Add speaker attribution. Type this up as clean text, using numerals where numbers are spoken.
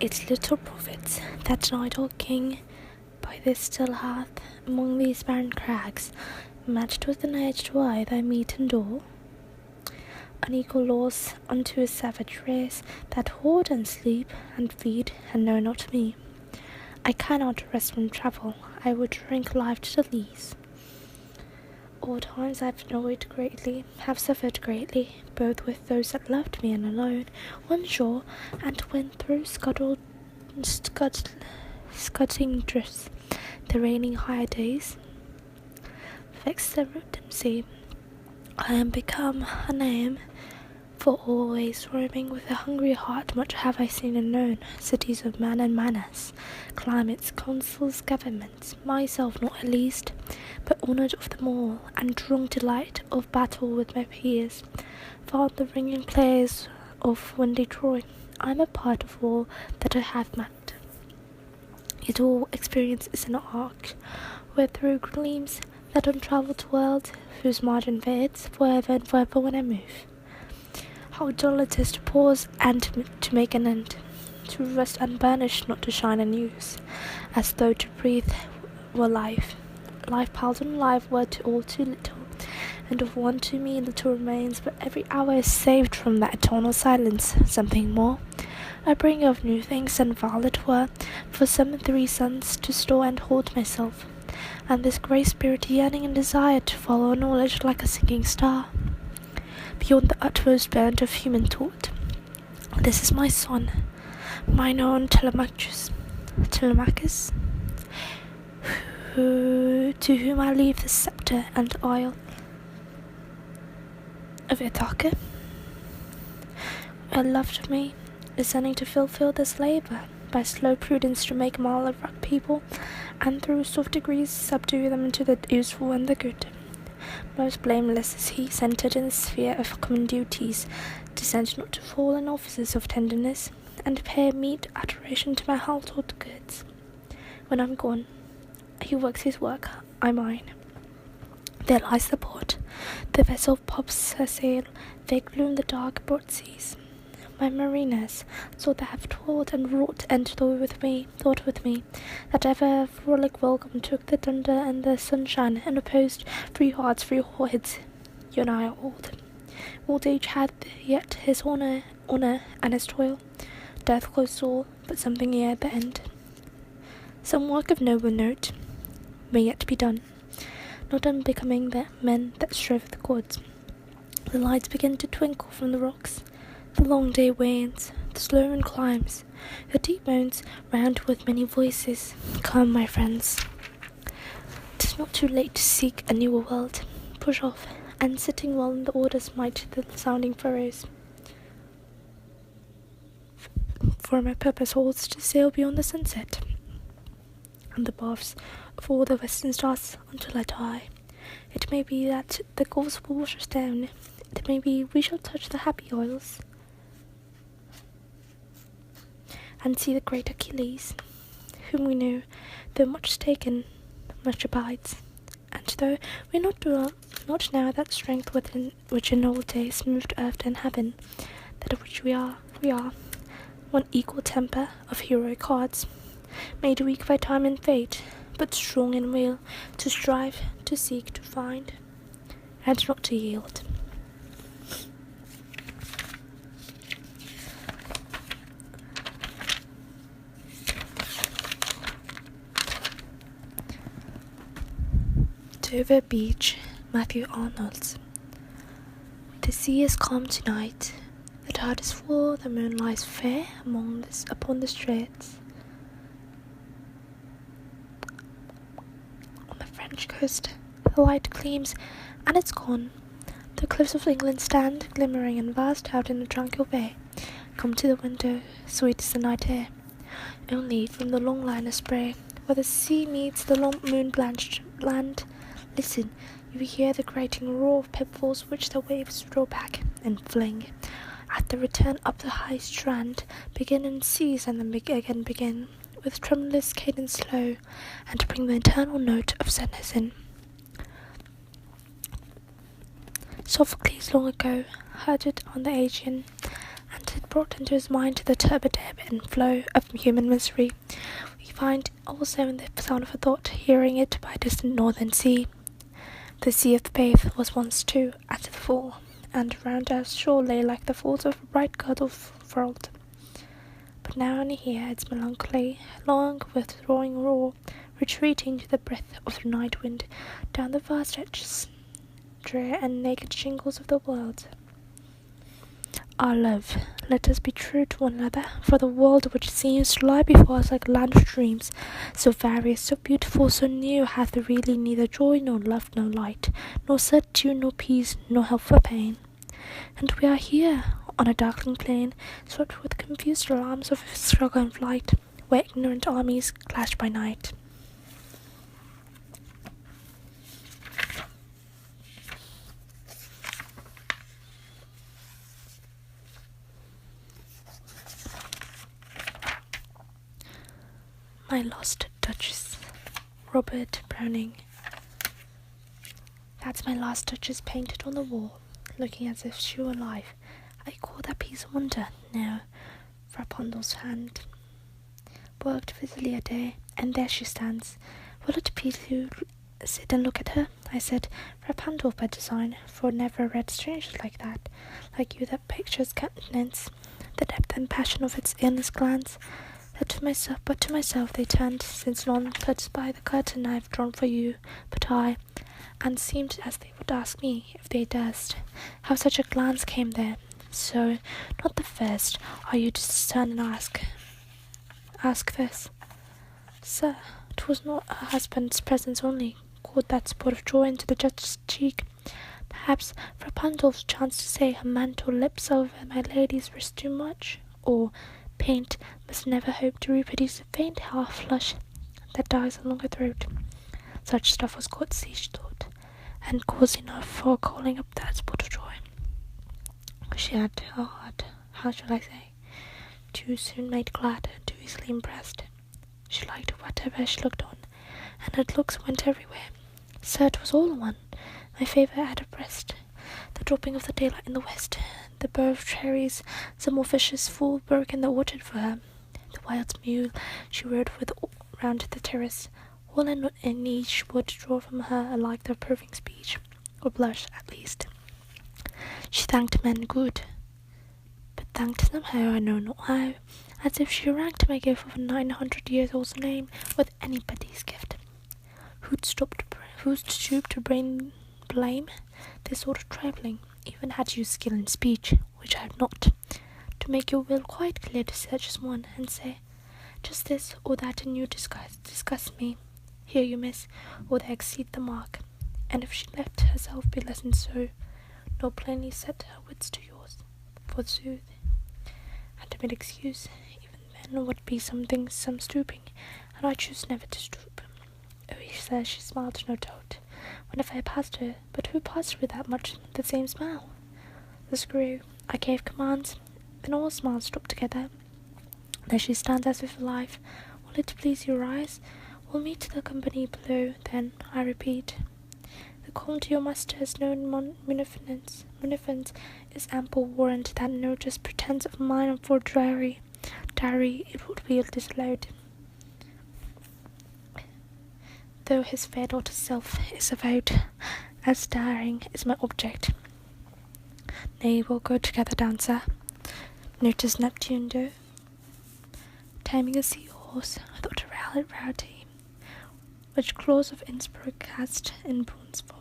Speaker 1: It's little profits that an idle king by this still hath among these barren crags, matched with an edged wide thy meat and door. Unequal laws unto a savage race that hoard and sleep and feed and know not me. I cannot rest from travel, I would drink life to the lees. All times I've annoyed greatly, have suffered greatly, both with those that loved me and alone, on shore, and when through scudding drifts, the raining higher days vexed the dim sea. I am become a name, for always roaming with a hungry heart. Much have I seen and known, cities of man and manners, climates, councils, governments, myself not at least, but honoured of them all, and drunk delight of battle with my peers, found the ringing players of windy Troy. I am a part of all that I have mapped. Yet all experience is an arc, where through gleams that untravelled world, whose margin fades forever and forever when I move. How dull it is to pause and to make an end, to rest unburnished, not to shine and use, as though to breathe were life. Life piled on life were to all too little, and of one to me little remains, but every hour is saved from that eternal silence. Something more, a bringer of new things and violet were, for some 3 suns to store and hold myself, and this grey spirit yearning and desire to follow knowledge like a sinking star, beyond the utmost bound of human thought. This is my son, mine own Telemachus, to whom I leave the sceptre and isle of Ithaca. A love to me, discerning to fulfill this labour, by slow prudence to make mal of rough people, and through soft degrees subdue them into the useful and the good. Most blameless is he, centred in the sphere of common duties, descend not to fall in offices of tenderness, and pay meet adoration to my household goods. When I'm gone, he works his work, I mine. There lies the port, the vessel pops her sail, they gloom the dark broad seas. My mariners, so they have toiled and wrought and thought with me, that ever frolic welcome took the thunder and the sunshine, and opposed 3 hearts, 3 heads. You and I are old. Old age had yet his honour and his toil. Death closed all, but something ere the end. Some work of noble note may yet be done, not unbecoming the men that strive the gods. The lights begin to twinkle from the rocks. The long day wanes, the slow moon climbs, the deep moans round with many voices. Come, my friends, 'tis not too late to seek a newer world. Push off, and sitting well in the orders might the sounding furrows. For my purpose holds to sail beyond the sunset, and the paths of all the western stars until I die. It may be that the gulfs will wash us down, it may be we shall touch the happy isles, and see the great Achilles, whom we knew, though much taken, much abides. And though we not now that strength within which in old days moved earth and heaven, that of which we are one equal temper of heroic hearts, made weak by time and fate, but strong in will, to strive, to seek, to find, and not to yield. Dover Beach, Matthew Arnold. The sea is calm tonight, the tide is full, the moon lies fair upon the straits. On the French coast, the light gleams, and it's gone. The cliffs of England stand, glimmering and vast out in the tranquil bay. Come to the window, sweet is the night air. Only from the long line of spray, where the sea meets the long moon-blanched land, listen, you hear the grating roar of pitfalls which the waves draw back and fling. At the return up the high strand, begin and cease and then again begin, with tremulous cadence slow, and bring the eternal note of sadness in. Sophocles long ago heard it on the Aegean, and brought into his mind the turbid ebb and flow of human misery. We find also in the sound of a thought, hearing it by a distant northern sea. The sea of faith was once too at the full, and around our shore lay like the falls of a bright girdle world. But now only hear its melancholy, long withdrawing roar, retreating to the breath of the night wind down the vast stretches, drear and naked shingles of the world. Our love, let us be true to one another, for the world which seems to lie before us like a land of dreams, so various, so beautiful, so new, hath really neither joy nor love nor light, nor certitude nor peace, nor help for pain. And we are here, on a darkling plain, swept with confused alarms of struggle and flight, where ignorant armies clash by night. My Lost Duchess, Robert Browning. That's my last Duchess painted on the wall, looking as if she were alive. I call that piece a wonder. Now, Rapunzel's hand worked busily a day, and there she stands. Will it please you sit and look at her? I said, Rapunzel by design, for never read strangers like that, like you that pictures countenance, the depth and passion of its earnest glance. But to myself they turned, since none could by the curtain I have drawn for you, but I, and seemed as they would ask me, if they durst, how such a glance came there. So, not the first, are you to turn and ask this? Sir, 'twas not her husband's presence only called that spot of joy into the judge's cheek. Perhaps Rapunzel's chance to say her mantle lips over my lady's wrist too much, or paint must never hope to reproduce a faint half-flush that dies along her throat. Such stuff was courtesy, she thought, and cause enough for calling up that spot of joy. She had a heart, how shall I say, too soon made glad, too easily impressed. She liked whatever she looked on, and her looks went everywhere. Sir, it was all one. My favour at her breast, the dropping of the daylight in the west, the burr of cherries, some more fishes full broke in the orchard for her, the wild mule she rode with round the terrace, all in each would draw from her alike the approving speech, or blush at least. She thanked men good, but thanked them how I know not how, as if she ranked my gift of a 900 years old's name with anybody's gift. Who'd stoop to blame this sort of trifling, even had you skill in speech, which I have not, to make your will quite clear to such as one, and say, just this or that in you disgusts me. Here you miss, or they exceed the mark. And if she let herself be lessoned so, nor plainly set her wits to yours, forsooth, and to make excuse, even then would be some stooping, and I choose never to stoop. Oh, he says she smiled, no doubt, whenever I passed her, but who passed her with that much the same smile? The screw, I gave commands, then all smiles stopped together. There she stands as if alive. Will it please your eyes? We'll meet the company below, then, I repeat. The calm to your master's known munificence is ample warrant that no just pretence of mine for dowry it would be disallowed. Though his fair daughter's self is avowed, as daring is my object. Nay, we'll go together down, sir. Notice Neptune, though. Taming a seahorse without a rowdy, which claws of Innsbruck cast in bronze for